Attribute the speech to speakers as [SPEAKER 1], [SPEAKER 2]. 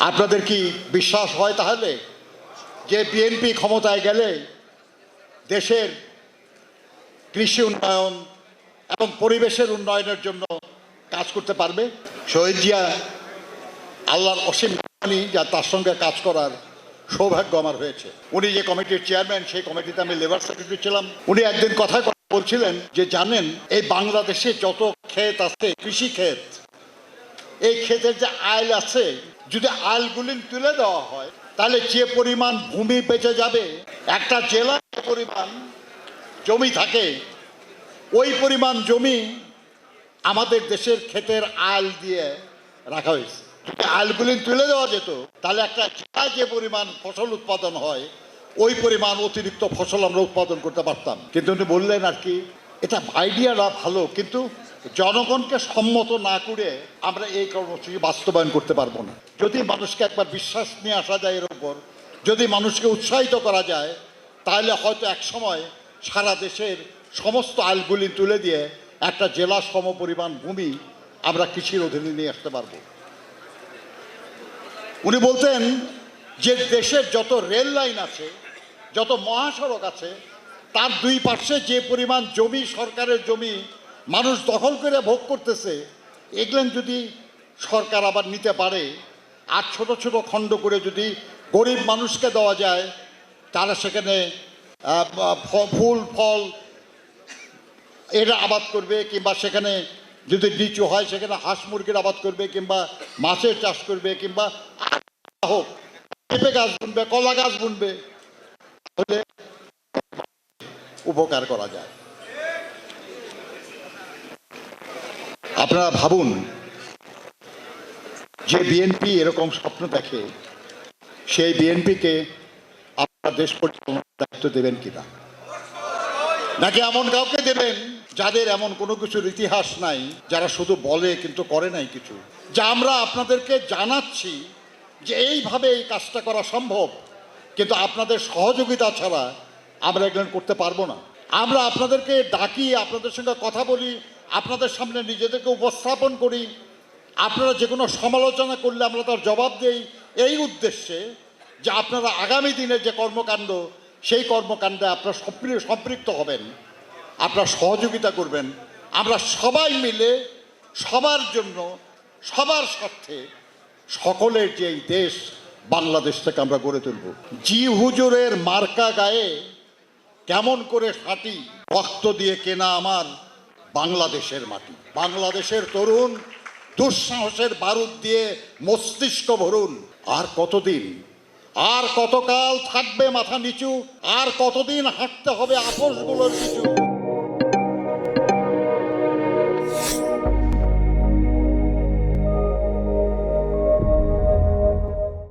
[SPEAKER 1] আপনাদের কি বিশ্বাস হয় তাহলে যে বিএনপি ক্ষমতায় গেলে দেশের কৃষি উন্নয়ন এবং পরিবেশের উন্নয়নের জন্য কাজ করতে পারবে? শহীদ জিয়া আল্লাহর অসীম মেহরবানি যা তার সঙ্গে কাজ করার সৌভাগ্য আমার হয়েছে। উনি যে কমিটির চেয়ারম্যান, সেই কমিটিতে আমি লেবার সেক্রেটারি ছিলাম। উনি একদিন কথা বলছিলেন যে জানেন এই বাংলাদেশে যত ক্ষেত আছে, কৃষি ক্ষেত, এই ক্ষেতের যে আইল আছে, যদি আইলগুলি তুলে দেওয়া হয় তাহলে যে পরিমাণ ভূমি বেঁচে যাবে, একটা জেলায় যে পরিমাণ জমি থাকে ওই পরিমাণ জমি আমাদের দেশের ক্ষেতের আইল দিয়ে রাখা হয়েছে। যদি আইলগুলি তুলে দেওয়া যেত তাহলে একটা জেলায় যে পরিমাণ ফসল উৎপাদন হয় ওই পরিমাণ অতিরিক্ত ফসল আমরা উৎপাদন করতে পারতাম। কিন্তু উনি বললেন আর কি, এটা আইডিয়াটা ভালো, কিন্তু জনগণকে সম্মত না করে আমরা এই কর্মসূচি বাস্তবায়ন করতে পারবো না। যদি মানুষকে একবার বিশ্বাস নিয়ে আসা যায় এর উপর, যদি মানুষকে উৎসাহিত করা যায়, তাহলে হয়তো এক সময় সারা দেশের সমস্ত আইলগুলি তুলে দিয়ে একটা জেলা সম পরিমাণ ভূমি আমরা কৃষির অধীনে নিয়ে আসতে পারবো। উনি বলতেন যে দেশের যত রেল লাইন আছে, যত মহাসড়ক আছে, তার দুই পাশে যে পরিমাণ জমি, সরকারের জমি মানুষ দখল করে ভোগ করতেছে, এগুলো যদি সরকার আবার নিতে পারে আর ছোট ছোট খণ্ড করে যদি গরিব মানুষকে দেওয়া যায়, তারা সেখানে ফুল ফল এর আবাদ করবে, কিংবা সেখানে যদি নিচু হয় সেখানে হাঁস মুরগির আবাদ করবে, কিংবা মাছের চাষ করবে, কিংবা হোক পেঁপে গাছ বুনবে, কলা গাছ বুনবে, তাহলে উপকার করা যায়। আপনারা ভাবুন যে বিএনপি এরকম স্বপ্ন দেখে, সেই বিএনপিকে আপনারা দেশ পরিচালনার দায়িত্ব দেবেন কিনা, নাকি এমন কাউকে দেবেন যাদের এমন কোনো কিছুর ইতিহাস নাই, যারা শুধু বলে কিন্তু করে নাই কিছু। যা আমরা আপনাদেরকে জানাচ্ছি যে এইভাবে এই কাজটা করা সম্ভব, কিন্তু আপনাদের সহযোগিতা ছাড়া আমরা এগুলো করতে পারবো না। আমরা আপনাদেরকে ডাকি, আপনাদের সঙ্গে কথা বলি, আপনাদের সামনে নিজেদেরকে উপস্থাপন করি, আপনারা যে কোনো সমালোচনা করলে আমরা তার জবাব দেই, এই উদ্দেশ্যে যে আপনারা আগামী দিনের যে কর্মকাণ্ড, সেই কর্মকাণ্ডে আপনারা সম্পৃক্ত হবেন, আপনারা সহযোগিতা করবেন। আমরা সবাই মিলে সবার জন্য, সবার স্বার্থে, সকলের যে এই দেশ বাংলাদেশটাকে আমরা গড়ে তুলব। জি হুজুরের মার্কা গায়ে কেমন করে হাঁটি, রক্ত দিয়ে কেনা আমার বাংলাদেশের মাটি। বাংলাদেশের তরুণ, দুঃসাহসের বারুদ দিয়ে মস্তিষ্ক ভরুন। আর কতদিন, আর কতকাল থাকবে মাথা নিচু, আর কতদিন হাঁটতে হবে আপোষগুলোর পিছু।